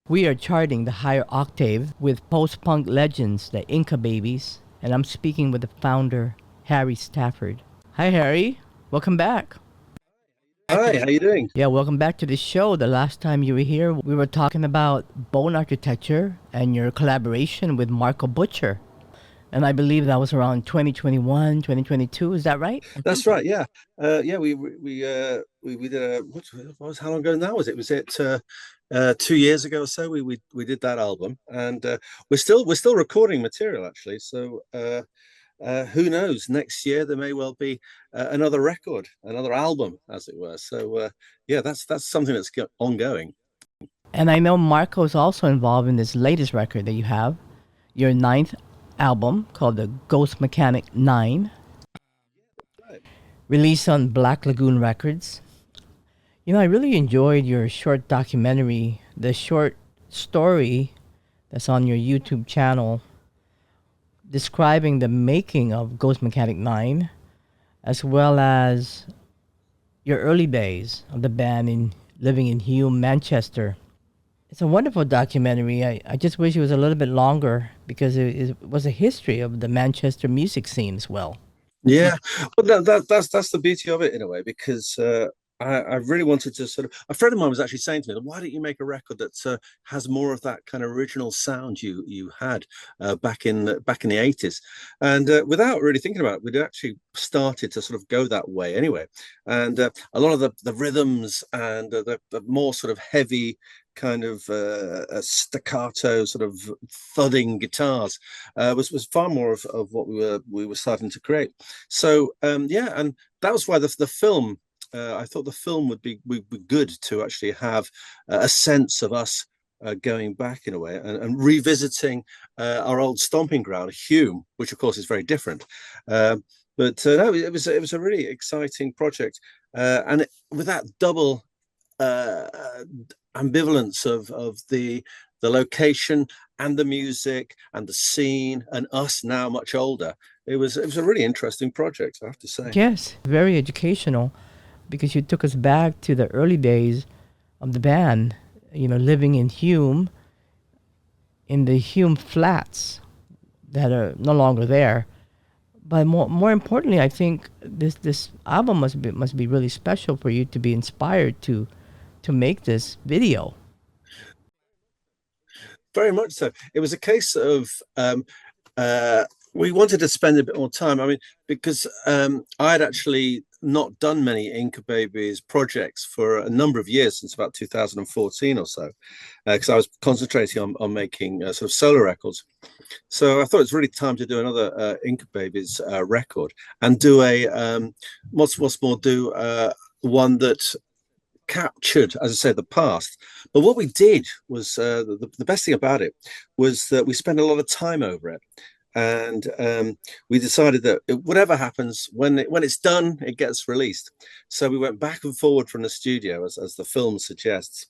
We are charting the higher octave with post-punk legends, the INCA Babies, and I'm speaking with the founder, Harry Stafford. Hi, Harry. Welcome back. Hi, how you doing? Yeah, welcome back to the show. The last time you were here, we were talking about bone architecture and your collaboration with Marco Butcher. And I believe that was around 2021, 2022. Is that right? That's right. Yeah, yeah. We did a what was how long ago now was it? Was it 2 years ago or so? We did that album, and we're still recording material actually. So who knows? Next year there may well be another record, another album, as it were. So yeah, that's something that's ongoing. And I know Marco is also involved in this latest record that you have, your ninth album called the Ghost Mechanic 9, Right. released on Black Lagoon Records. You know, I really enjoyed your short documentary, the short story that's on your YouTube channel, describing the making of Ghost Mechanic 9, as well as your early days of the band in living in Hulme, Manchester. It's a wonderful documentary. I just wish it was a little bit longer because it was a history of the Manchester music scene as well. Yeah, well, that's the beauty of it in a way because I really wanted to sort of. A friend of mine was actually saying to me, "Why don't you make a record that has more of that kind of original sound you had back in the 80s?" And without really thinking about it, we'd actually started to sort of go that way anyway. And a lot of the rhythms and the more sort of heavy kind of staccato sort of thudding guitars was far more of what we were starting to create. So yeah, and that was why the film. I thought the film would be good to actually have a sense of us going back in a way and revisiting our old stomping ground, Hume, which of course is very different. But no, it was a really exciting project, and with that double uh, ambivalence of the location and the music and the scene and us now much older. It was a really interesting project, I have to say. Yes, very educational because you took us back to the early days of the band, you know, living in Hume, in the Hume flats that are no longer there. But more importantly, I think this album must be really special for you to be inspired to make this video. Very much so. It was a case of uh, we wanted to spend a bit more time. I mean, because I had actually not done many Inca Babies projects for a number of years, since about 2014 or so, because I was concentrating on making sort of solo records. So I thought it's really time to do another Inca Babies record and do a what's more, do one that captured, as I said, the past. But what we did was the best thing about it was that we spent a lot of time over it. And we decided that whatever happens, when it's done, it gets released. So we went back and forward from the studio, as the film suggests,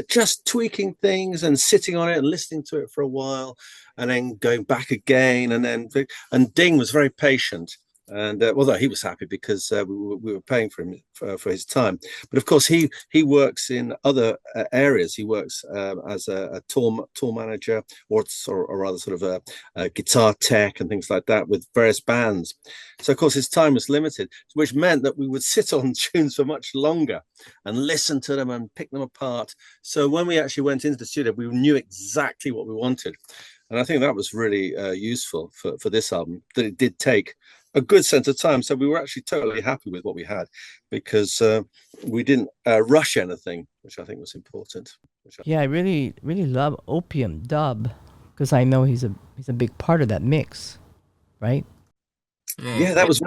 just tweaking things and sitting on it and listening to it for a while, and then going back again. And Ding was very patient, and although he was happy because we were paying for him for his time. But of course he works in other areas. He works as a tour manager, or rather sort of a guitar tech and things like that with various bands. So of course his time was limited, which meant that we would sit on tunes for much longer and listen to them and pick them apart. So when we actually went into the studio, we knew exactly what we wanted. And I think that was really useful for this album, that it did take a good sense of time. So we were actually totally happy with what we had, because we didn't rush anything, which I think was important. Yeah, I really love Opium Dub because I know he's a big part of that mix, right? Yeah, that was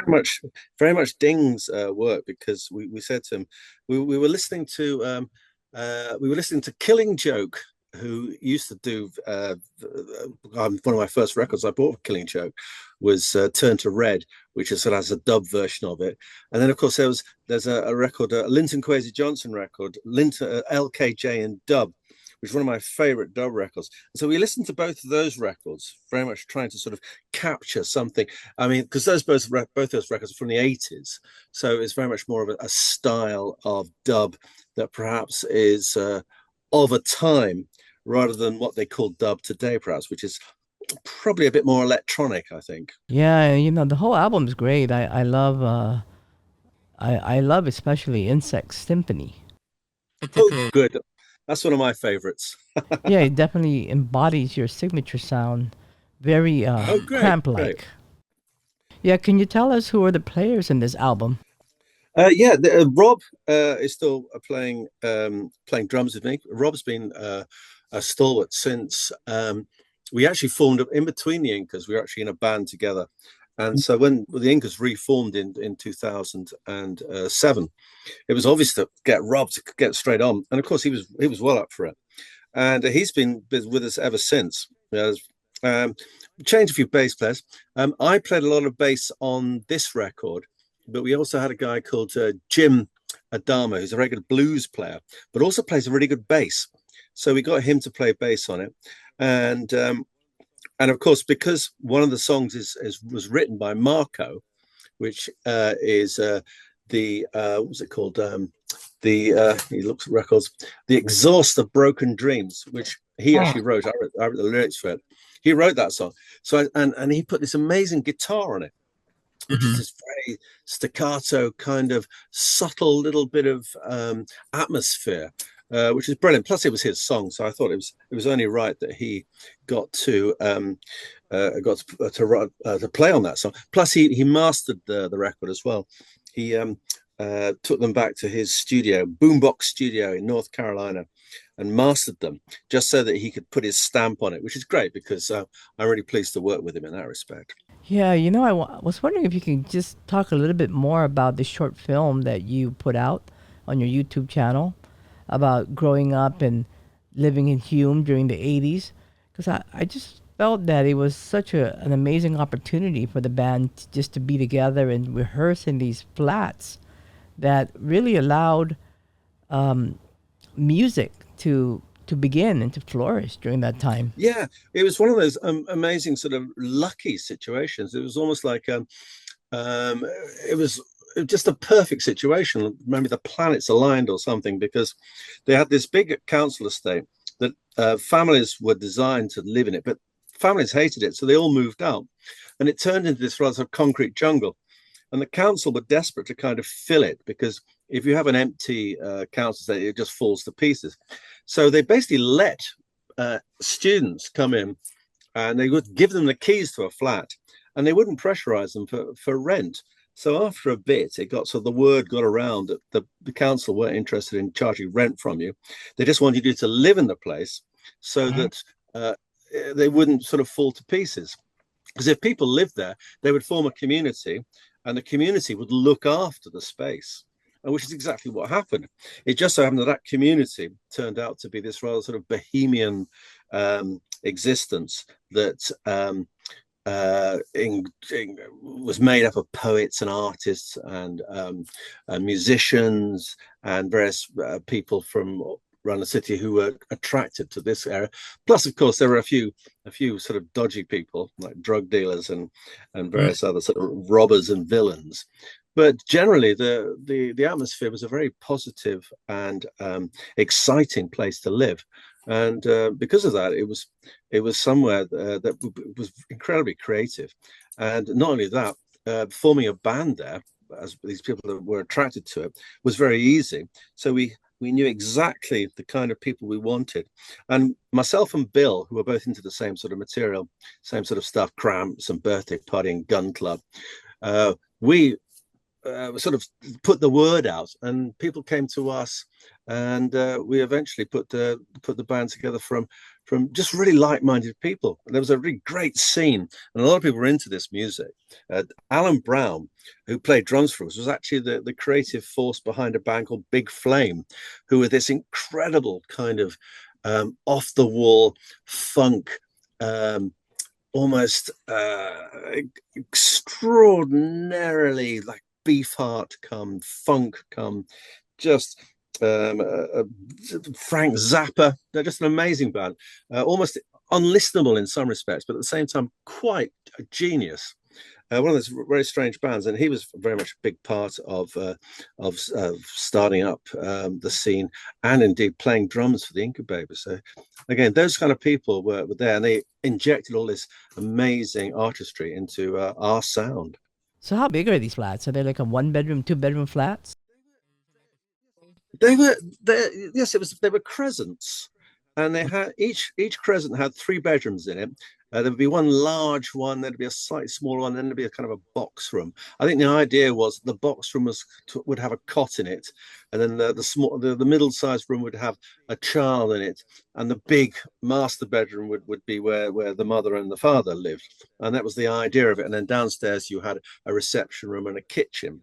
very much Ding's work, because we said to him, we were listening to Killing Joke, who used to do one of my first records I bought for Killing Joke was Turn to Red, which is sort of has a dub version of it. And then of course there's a record, a Linton Kwesi Johnson record, Linton LKJ and dub, which is one of my favorite dub records. And so we listened to both of those records, very much trying to sort of capture something. I mean, because both those records are from the 80s, so it's very much more of a style of dub that perhaps is of a time rather than what they call dub today, perhaps, which is probably a bit more electronic, I think. Yeah, the whole album's great. I love especially Insect Symphony. Oh, good. That's one of my favorites. Yeah, it definitely embodies your signature sound, very Oh, great, cramp great. like. Yeah, can you tell us who are the players in this album? Yeah, Rob is still playing drums with me. Rob's been a stalwart since we actually formed up in between the Incas. We were actually in a band together, and so when the Incas reformed in 2007, it was obvious to get Rob to get straight on, and of course he was well up for it, and he's been with us ever since. Changed a few bass players. I played a lot of bass on this record, but we also had a guy called Jim Adama, who's a regular blues player, but also plays a really good bass. So we got him to play bass on it, and of course, because one of the songs was written by Marco, which is the what was it called? He looks at records, the exhaust of broken dreams, which he actually wrote. I wrote the lyrics for it. He wrote that song. So and he put this amazing guitar on it, which is this very staccato kind of subtle little bit of atmosphere, which is brilliant. Plus, it was his song, so I thought it was only right that he got to to play on that song. Plus, he mastered the record as well. He took them back to his studio, Boombox Studio in North Carolina, and mastered them just so that he could put his stamp on it, which is great because I'm really pleased to work with him in that respect. Yeah, was wondering if you could just talk a little bit more about the short film that you put out on your YouTube channel about growing up and living in Hume during the 80s. Because I just felt that it was such an amazing opportunity for the band just to be together and rehearse in these flats that really allowed music to begin and to flourish during that time. Yeah, it was one of those amazing sort of lucky situations. It was almost like it was just a perfect situation. Maybe the planets aligned or something, because they had this big council estate that families were designed to live in it, but families hated it, so they all moved out, and it turned into this rather concrete jungle. And the council were desperate to kind of fill it, because if you have an empty council estate, it just falls to pieces. So they basically let students come in, and they would give them the keys to a flat, and they wouldn't pressurize them for rent. So after a bit, it got, so the word got around that the council weren't interested in charging rent from you. They just wanted you to live in the place so that they wouldn't sort of fall to pieces. Because if people lived there, they would form a community, and the community would look after the space, which is exactly what happened. It just so happened that community turned out to be this rather sort of bohemian existence that was made up of poets and artists and musicians and various people from around the city who were attracted to this area. Plus, of course, there were a few sort of dodgy people like drug dealers and various other sort of robbers and villains. But generally, the atmosphere was a very positive and exciting place to live, and because of that, it was somewhere that was incredibly creative. And not only that, forming a band there, as these people that were attracted to it, was very easy. So we knew exactly the kind of people we wanted. And myself and Bill, who were both into the same sort of material, same sort of stuff, cramps and birthday partying, gun club, we sort of put the word out, and people came to us, and we eventually put the band together from just really like-minded people. And there was a really great scene, and a lot of people were into this music. Alan Brown, who played drums for us, was actually the creative force behind a band called Big Flame, who were this incredible kind of off-the-wall funk, almost extraordinarily like Beefheart come, funk come, just Frank Zappa. They're just an amazing band, almost unlistenable in some respects, but at the same time quite a genius. one of those very strange bands, and he was very much a big part of starting up the scene, and indeed playing drums for the Inca Babies. So again, those kind of people were there, and they injected all this amazing artistry into our sound. So how big are these flats? Are they like a one bedroom, two bedroom flats? They were there. Yes, it was. They were crescents, and they had each crescent had 3 bedrooms in it. There would be one large one, there'd be a slightly smaller one, then there'd be a kind of a box room. I think the idea was the box room would have a cot in it, and then the middle-sized room would have a child in it, and the big master bedroom would be where the mother and the father lived, and that was the idea of it. And then downstairs you had a reception room and a kitchen.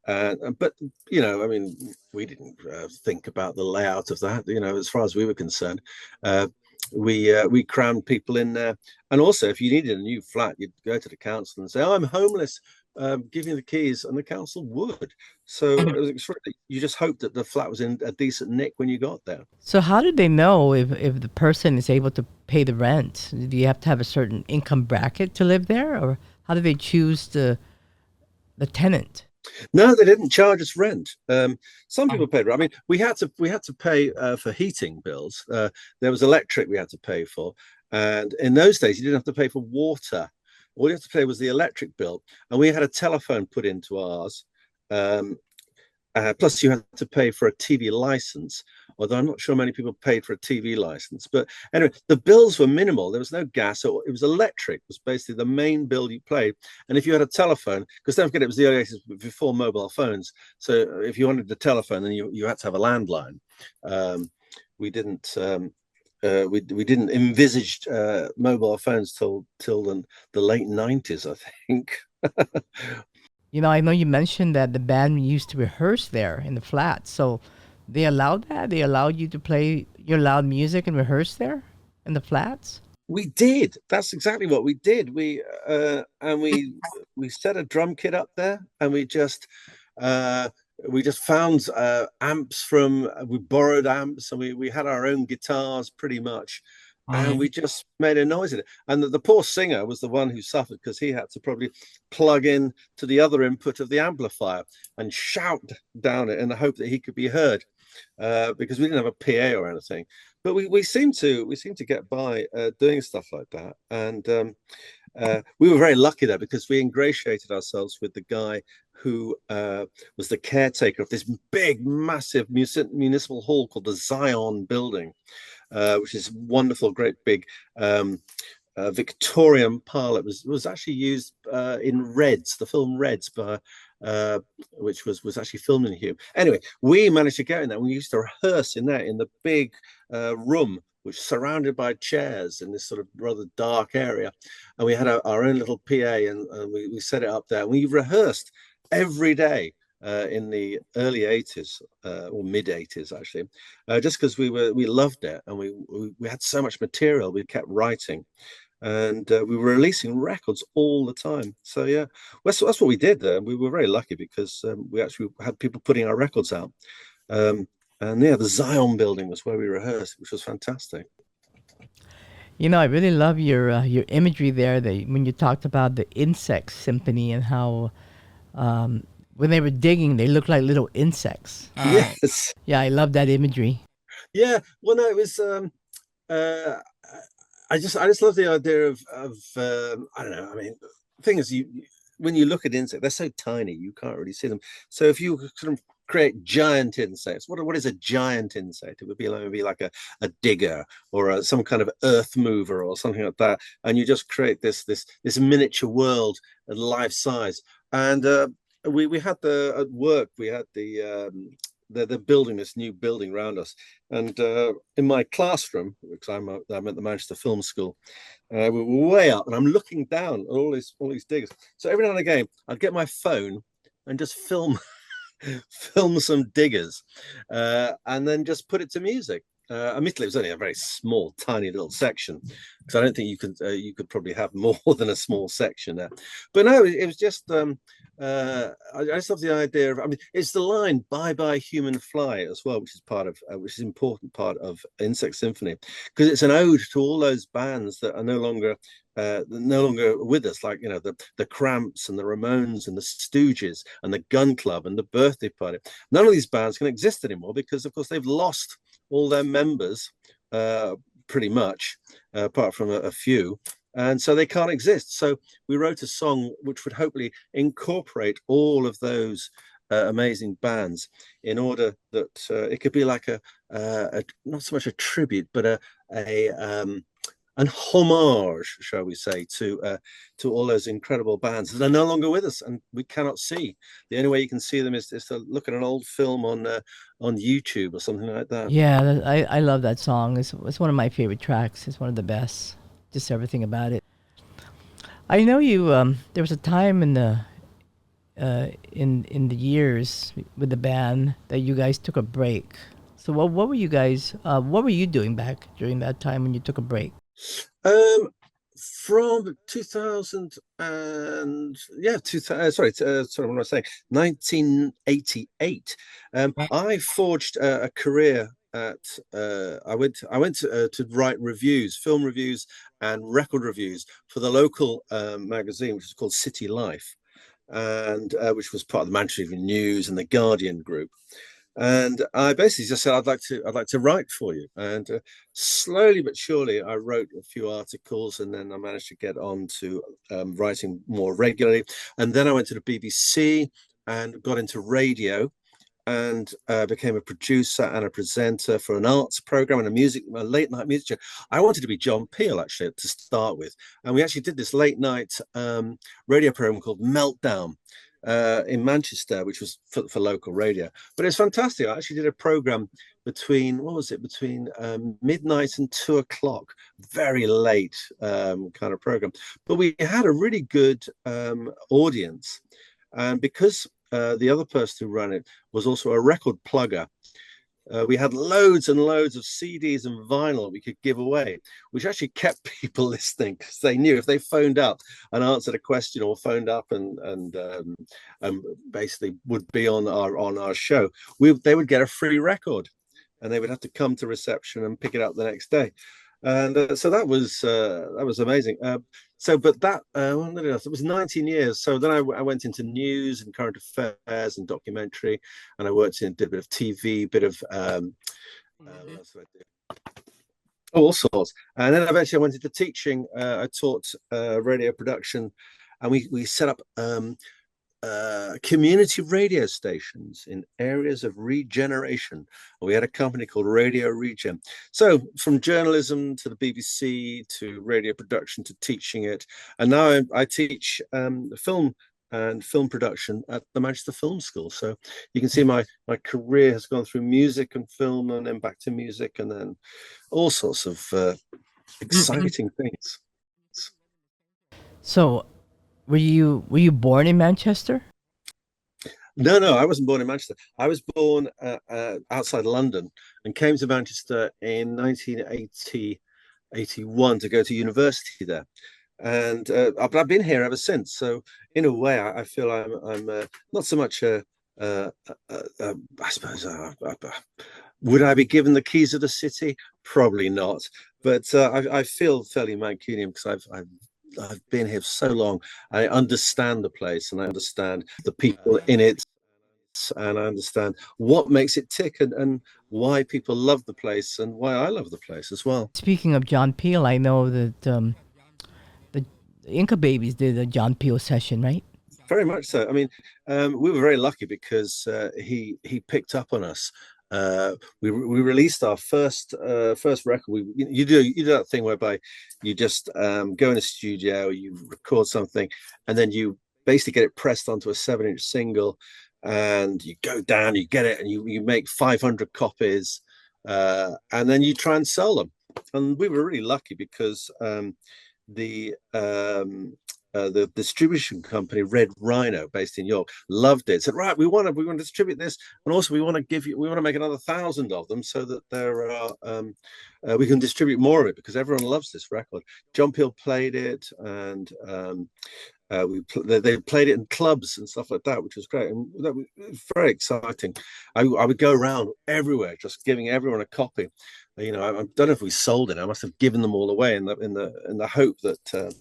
But I mean, we didn't think about the layout of that. As far as we were concerned, we crammed people in there. And also, if you needed a new flat, you'd go to the council and say, "Oh, I'm homeless. Give me the keys," and the council would. So it was extraordinary. You just hoped that the flat was in a decent nick when you got there. So how did they know if the person is able to pay the rent? Do you have to have a certain income bracket to live there, or how do they choose the tenant? No, they didn't charge us rent. Some people paid rent. I mean, we had to pay for heating bills. There was electric we had to pay for, and in those days you didn't have to pay for water. All you had to pay was the electric bill, and we had a telephone put into ours. Um, Plus, you had to pay for a TV license, although I'm not sure many people paid for a TV license. But anyway, the bills were minimal. There was no gas, or it was electric, was basically the main bill you paid. And if you had a telephone, because don't forget, it was the early 80s before mobile phones. So if you wanted the telephone, then you had to have a landline. We didn't. We didn't envisage mobile phones till the late 90s, I think. I know you mentioned that the band used to rehearse there in the flat. So they allowed that? They allowed you to play your loud music and rehearse there in the flats? We did. That's exactly what we did. We set a drum kit up there, and uh, we just found amps we borrowed amps, and we had our own guitars pretty much, and we just made a noise in it. And the poor singer was the one who suffered, because he had to probably plug in to the other input of the amplifier and shout down it in the hope that he could be heard, because we didn't have a PA or anything. But we seemed to get by doing stuff like that. And we were very lucky there, because we ingratiated ourselves with the guy who was the caretaker of this big, massive municipal hall called the Zion Building, which is wonderful, great big Victorian parlor. It was actually used in Reds, the film Reds, which was actually filmed in Hulme. Anyway, we managed to get in there. We used to rehearse in there, in the big room, which was surrounded by chairs in this sort of rather dark area. And we had our own little PA, and we set it up there. And we rehearsed every day in the early 80s, or mid 80s actually, just because we loved it, and we had so much material. We kept writing, and we were releasing records all the time. So yeah, that's what we did there. We were very lucky, because we actually had people putting our records out. And yeah, the Zion Building was where we rehearsed, which was fantastic. I really love your imagery there. When you talked about the insect symphony and how when they were digging, they looked like little insects. Yes. Yeah, I love that imagery. Yeah. Well, no, it was. I just love the idea of I don't know. I mean, the thing is, when you look at insects, they're so tiny you can't really see them. So if you sort of create giant insects, what is a giant insect? It would be maybe like a digger, or some kind of earth mover or something like that, and you just create this miniature world at life size. And we had at work, we had they're building this new building around us, and in my classroom, because I'm at the Manchester Film School, we were way up, and I'm looking down at all these diggers. So every now and again, I'd get my phone and just film some diggers, and then just put it to music. Admittedly, it was only a very small, tiny little section, because I don't think you could probably have more than a small section there. But no, it was just I just love the idea of. I mean, it's the line "Bye Bye Human Fly" as well, which is part of, which is an important part of Insect Symphony, because it's an ode to all those bands that are no longer with us, like the Cramps and the Ramones and the Stooges and the Gun Club and the Birthday Party. None of these bands can exist anymore because, of course, they've lost all their members, pretty much, apart from a few. And so they can't exist. So we wrote a song which would hopefully incorporate all of those amazing bands in order that it could be like a not so much a tribute, but an homage, shall we say, to all those incredible bands that are no longer with us and we cannot see. The only way you can see them is to look at an old film on YouTube or something like that. Yeah, I love that song. It's one of my favorite tracks. It's one of the best. Just everything about it. I know you. There was a time in the years with the band that you guys took a break. So what were you guys? What were you doing back during that time when you took a break? Um, from 2000 and yeah, 2000, sorry, what am I saying? 1988. I forged a career at. I went to write reviews, film reviews, and record reviews for the local magazine, which is called City Life, and which was part of the Manchester Evening News and the Guardian group. And I basically just said I'd like to write for you, and slowly but surely I wrote a few articles, and then I managed to get on to writing more regularly, and then I went to the BBC and got into radio, and became a producer and a presenter for an arts program and a late night music show. I wanted to be John Peel actually to start with, and we actually did this late night radio program called Meltdown in Manchester, which was for local radio. But it's fantastic. I actually did a program between, what was it, between midnight and 2 o'clock, very late kind of program. But we had a really good audience. And because the other person who ran it was also a record plugger, we had loads and loads of CDs and vinyl we could give away, which actually kept people listening because they knew if they phoned up and answered a question or phoned up and basically would be on our show, they would get a free record, and they would have to come to reception and pick it up the next day. And so that was amazing. But that it was 19 years. So then I went into news and current affairs and documentary, and I did a bit of TV, bit of what else did I do? All sorts. And then eventually I went into teaching. I taught radio production, and we set up community radio stations in areas of regeneration. We had a company called Radio Regen. So from journalism to the BBC to radio production to teaching it, and now I teach film and film production at the Manchester Film School. So you can see my career has gone through music and film, and then back to music, and then all sorts of exciting things. So were you born in Manchester? No, I wasn't born in Manchester. I was born outside London and came to Manchester in 1981 to go to university there. And I've been here ever since. So in a way, I feel I'm not so much I suppose. Would I be given the keys of the city? Probably not. But I feel fairly Mancunian because I've been here so long. I understand the place, and I understand the people in it, and I understand what makes it tick, and why people love the place, and why I love the place as well. Speaking of John Peel, I know that the Inca Babies did a John Peel session, right? Very much so. I mean, we were very lucky because he picked up on us. We released our first record. You do that thing whereby you just go in a studio, you record something, and then you basically get it pressed onto a 7-inch single, and you go down, you get it, and you make 500 copies, and then you try and sell them. And we were really lucky because the distribution company Red Rhino, based in York, loved it. Said, right, we want to distribute this, and also we want to make another 1,000 of them so that there are we can distribute more of it because everyone loves this record. John Peel played it, and They played it in clubs and stuff like that, which was great, and that was very exciting. I would go around everywhere, just giving everyone a copy. I don't know if we sold it. I must have given them all away in the hope that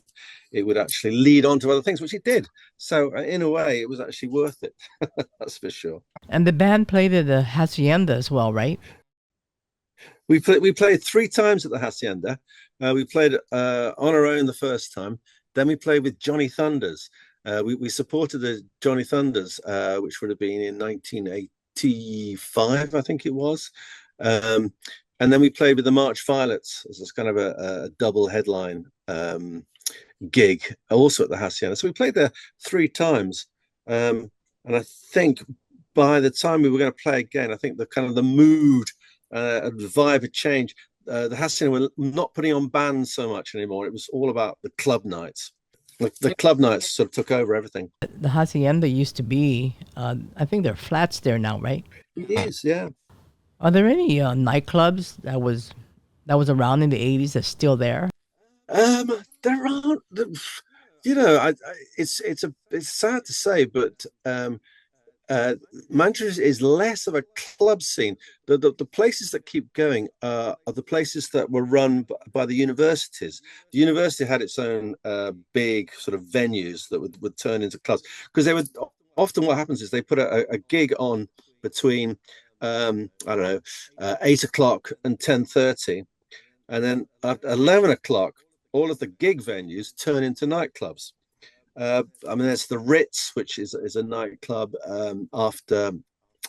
it would actually lead on to other things, which it did. So in a way, it was actually worth it. That's for sure. And the band played at the Hacienda as well, right? We played 3 times at the Hacienda. We played on our own the first time. Then we played with Johnny Thunders. We supported the Johnny Thunders, which would have been in 1985, I think it was. And then we played with the March Violets as kind of a double headline gig, also at the Hacienda. So we played there 3 times. And I think by the time we were going to play again, I think the mood and the vibe had changed. The Hacienda were not putting on bands so much anymore. It was all about the club nights. The club nights sort of took over everything. The Hacienda used to be, I think there are flats there now, right? It is, yeah. Are there any nightclubs that was around in the 80s that's still there? There aren't. It's sad to say, but Manchester is less of a club scene. The places that keep going are the places that were run by the universities. The university had its own big sort of venues that would turn into clubs, because they would often, what happens is they put a gig on between I don't know 8 o'clock and 10:30, and then at 11 o'clock all of the gig venues turn into nightclubs. There's the Ritz, which is a nightclub after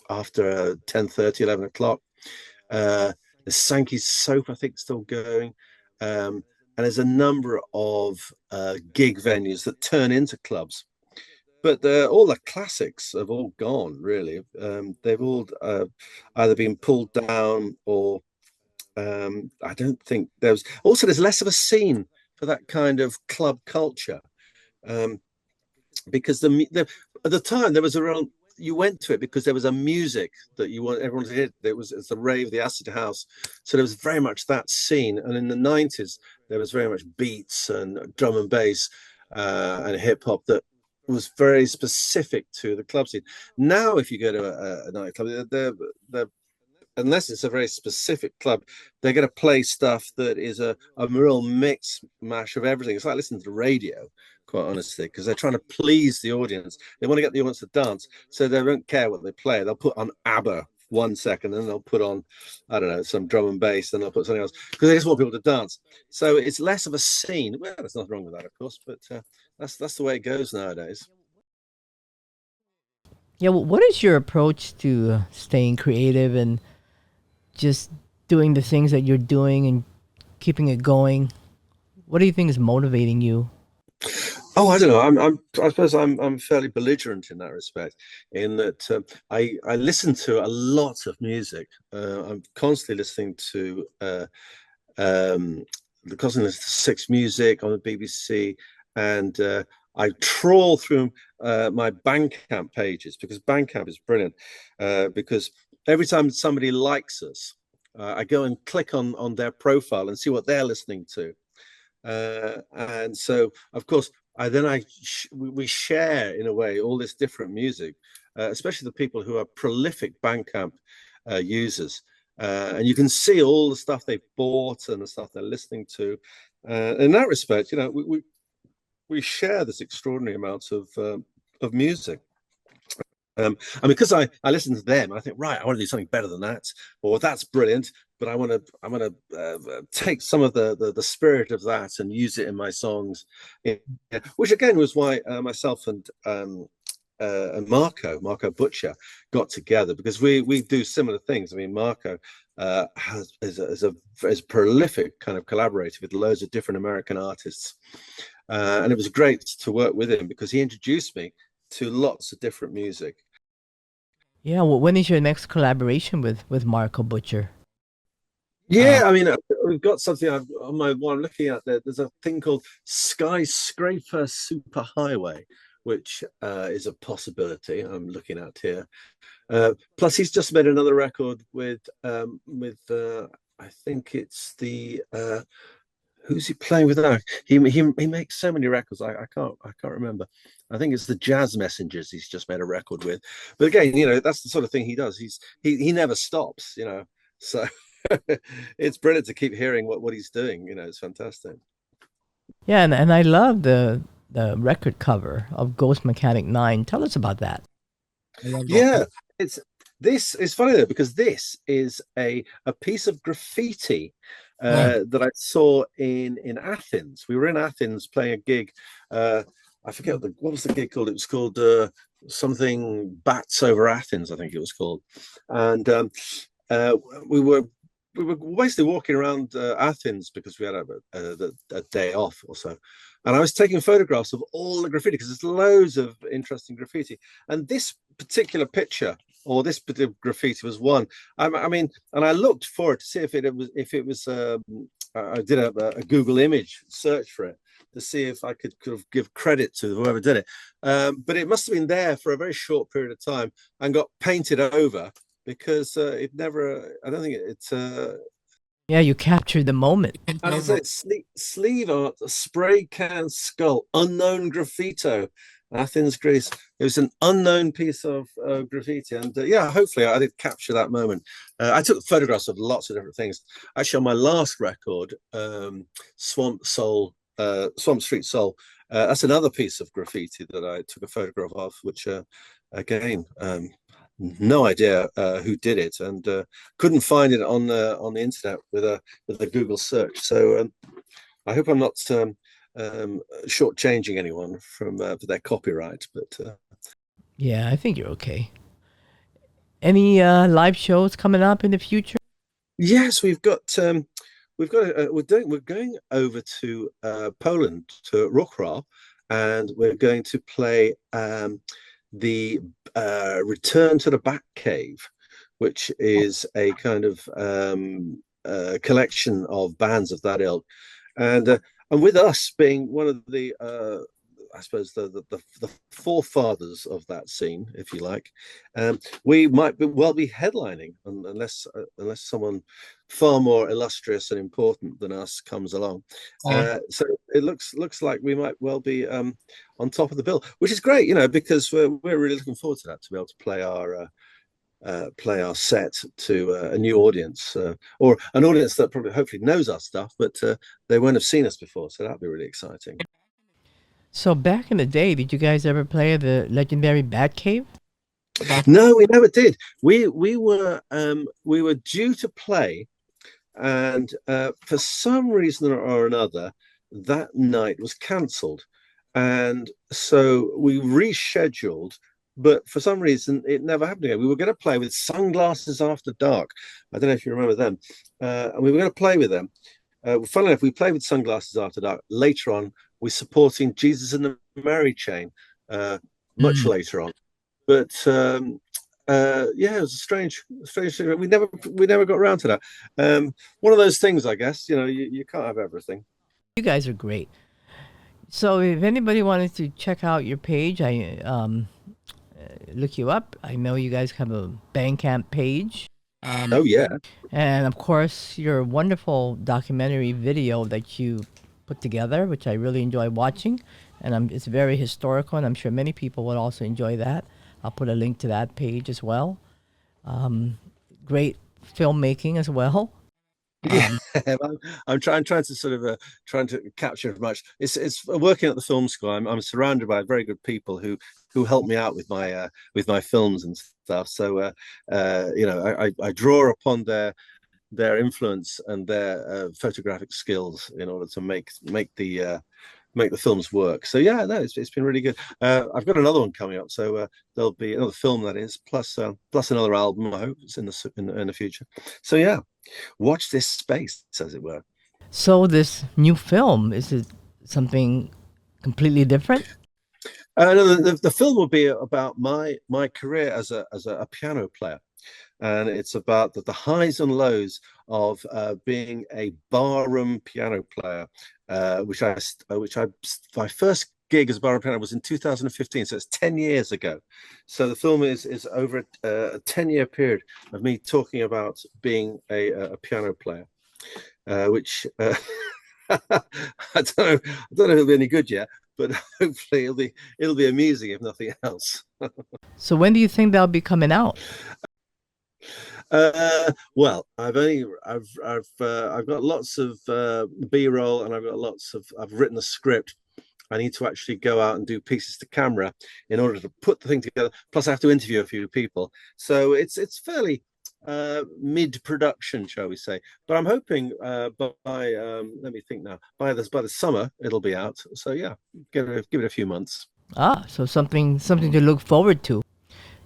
10:30, 11 o'clock. The Sankey's Soap, I think, still going. And there's a number of gig venues that turn into clubs. But all the classics have all gone, really. They've all either been pulled down, or I don't think there's less of a scene for that kind of club culture. Because at the time there was you went to it because there was a music that you want everyone to hear. It's the rave, the acid house. So there was very much that scene. And in the 90s, there was very much beats and drum and bass and hip hop that was very specific to the club scene. Now, if you go to a nightclub, they're unless it's a very specific club, they're going to play stuff that is a real mix mash of everything. It's like listening to the radio, quite honestly, because they're trying to please the audience. They want to get the audience to dance, so they don't care what they play. They'll put on ABBA 1 second, and they'll put on, I don't know, some drum and bass, then they'll put something else, because they just want people to dance. So it's less of a scene. Well, there's nothing wrong with that, of course, but that's the way it goes nowadays. Yeah, well, what is your approach to staying creative and just doing the things that you're doing and keeping it going? What do you think is motivating you? Oh, I don't know. I suppose I'm fairly belligerent in that respect, in that I listen to a lot of music. I'm constantly listening to constantly listening to Six Music on the BBC, and I trawl through my Bandcamp pages, because Bandcamp is brilliant. Because every time somebody likes us, I go and click on their profile and see what they're listening to. And so, of course, we share in a way all this different music, especially the people who are prolific Bandcamp users. And you can see all the stuff they've bought and the stuff they're listening to. In that respect, we share this extraordinary amount of music. Because I listen to them, I think, right, I want to do something better than that, or that's brilliant, but I want to take some of the spirit of that and use it in my songs. Yeah. Which again was why myself and Marco Butcher got together, because we do similar things. I mean, Marco is a prolific kind of collaborator with loads of different American artists, and it was great to work with him because he introduced me to lots of different music. Yeah, well, when is your next collaboration with Marco Butcher? Yeah, I mean, we've got something on my one I'm looking at there. There's a thing called Skyscraper Superhighway, which is a possibility I'm looking at here. Plus, he's just made another record with I think it's the Who's he playing with now? He makes so many records. I can't remember. I think it's the Jazz Messengers. He's just made a record with. But again, that's the sort of thing he does. He never stops. So it's brilliant to keep hearing what he's doing. It's fantastic. Yeah, and I love the record cover of Ghost Mechanic 9. Tell us about that. I love that. Yeah, it's this is funny though, because this is a piece of graffiti that I saw in Athens. We were in Athens playing a gig. I forget what was the gig called. It was called something Bats Over Athens, I think it was called. And uh, we were we were basically walking around Athens because we had a day off or so. And I was taking photographs of all the graffiti because there's loads of interesting graffiti. And this particular picture or this particular graffiti was one. I mean, and I looked for it to see if it was. I did a Google image search for it to see if I could give credit to whoever did it. But it must have been there for a very short period of time and got painted over because it never. I don't think it's. Yeah, you captured the moment. As I say, sleeve art, a spray can skull, unknown graffito, Athens, Greece. It was an unknown piece of graffiti, and yeah, hopefully I did capture that moment. I took photographs of lots of different things. Actually, on my last record, Swamp Street Soul, that's another piece of graffiti that I took a photograph of, which again. No idea who did it, and couldn't find it on the internet with a Google search. So I hope I'm not shortchanging anyone from for their copyright. But Yeah, I think you're okay. Any live shows coming up in the future? yes, we're going over to Poland to Wrocław, and we're going to play the Return to the Bat Cave, which is a kind of collection of bands of that ilk, and with us being one of the I suppose the forefathers of that scene, if you like, we might well be headlining unless someone far more illustrious and important than us comes along. So it looks like we might well be on top of the bill, which is great, because we're really looking forward to that, to be able to play our set to a new audience or an audience that probably hopefully knows our stuff, but they won't have seen us before. So that'd be really exciting. So back in the day, did you guys ever play the legendary Bat Cave? No, we never did. We were due to play, and for some reason or another, that night was cancelled, and so we rescheduled. But for some reason, it never happened again. We were going to play with Sunglasses After Dark. I don't know if you remember them. And we were going to play with them. Funnily enough, we played with Sunglasses After Dark. Later on, we're supporting Jesus and the Mary Chain much later on. But yeah, it was a strange thing. We never got around to that. One of those things, I guess. You can't have everything. You guys are great. So if anybody wanted to check out your page, I look you up. I know you guys have a Bandcamp page. Oh yeah. And of course, your wonderful documentary video that you put together, which I really enjoy watching. And it's very historical, and I'm sure many people would also enjoy that. I'll put a link to that page as well. Great filmmaking as well. Yeah, I'm trying to sort of trying to capture as much. It's working at the film school. I'm surrounded by very good people who help me out with my films and stuff. So I draw upon their influence and their photographic skills in order to make the films work. So yeah, no, it's been really good. I've got another one coming up, so there'll be another film, that is, plus another album. I hope it's in the future. So yeah, watch this space, as it were. So this new film, is it something completely different? No, the film will be about my career as a piano player, and it's about the highs and lows of being a barroom piano player, my first gig as a barroom piano was in 2015, so it's 10 years ago. So the film is over a 10-year period of me talking about being a piano player, which I don't know. I don't know if it'll be any good yet, but hopefully it'll be amusing if nothing else. So when do you think that'll be coming out? Well, I've got lots of B-roll, and I've written a script. I need to actually go out and do pieces to camera in order to put the thing together. Plus, I have to interview a few people, so it's fairly mid-production, shall we say? But I'm hoping by let me think now, by the summer it'll be out. So yeah, give it a few months. Ah, so something to look forward to.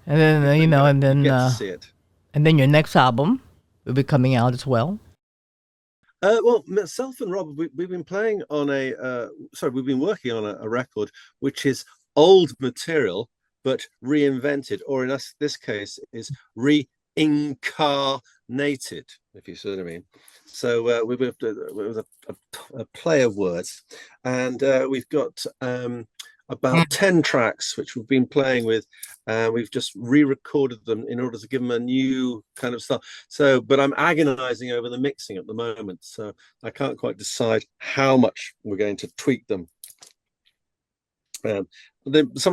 And then There you go. and You then get to see it. your next album will be coming out as well. Well, myself and Rob, we've been playing on we've been working on a record which is old material but reinvented, or in this case, is reincarnated, if you see what I mean. So we with a play of words, and we've got about 10 tracks which we've been playing with. We've just re-recorded them in order to give them a new kind of style. So, but I'm agonizing over the mixing at the moment, so I can't quite decide how much we're going to tweak them. Some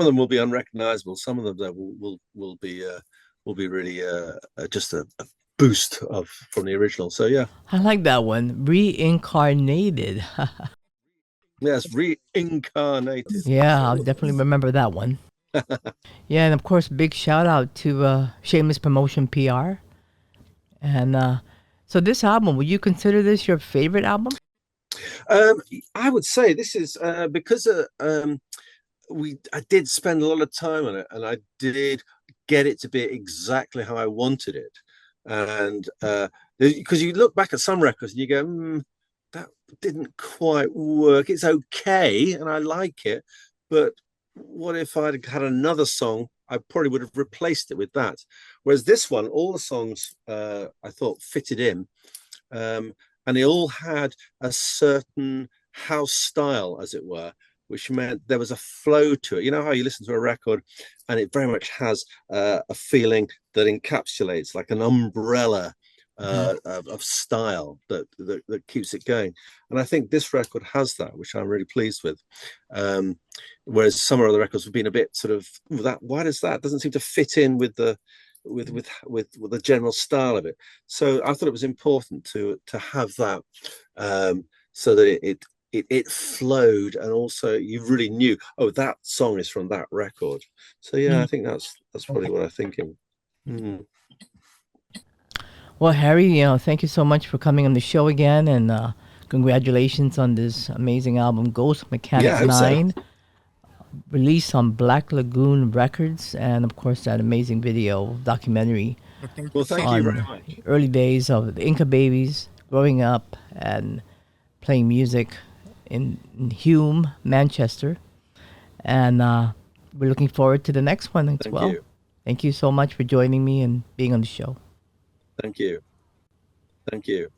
of them will be unrecognizable. Some of them will be really just a boost from the original. So yeah. I like that one. Reincarnated. Yes, reincarnated. Yeah, I'll definitely remember that one. Yeah, and of course, big shout out to Shameless Promotion PR. And so this album, would you consider this your favorite album? I would say this is because I did spend a lot of time on it, and I did get it to be exactly how I wanted it. And because you look back at some records and you go, that didn't quite work. It's okay, and I like it, but what if I'd had another song? I probably would have replaced it with that. Whereas this one, all the songs I thought fitted in, and they all had a certain house style, as it were, which meant there was a flow to it. You know how you listen to a record and it very much has a feeling that encapsulates, like an umbrella of style that keeps it going. And I think this record has that, which I'm really pleased with. Whereas some of the records have been a bit sort of that. Why does that doesn't seem to fit in with the the general style of it? So I thought it was important to have that, so that it flowed, and also you really knew, oh, that song is from that record. So yeah, I think that's probably what I'm thinking. Mm. Well, Harry, thank you so much for coming on the show again, and congratulations on this amazing album, Ghost Mechanic Yeah, I hope so. 9, released on Black Lagoon Records, and of course that amazing video documentary Well, thank you very on much. early days of the Inca Babies, growing up and playing music in Hulme, Manchester, and we're looking forward to the next one as Thank well. you. Thank you so much for joining me and being on the show. Thank you. Thank you.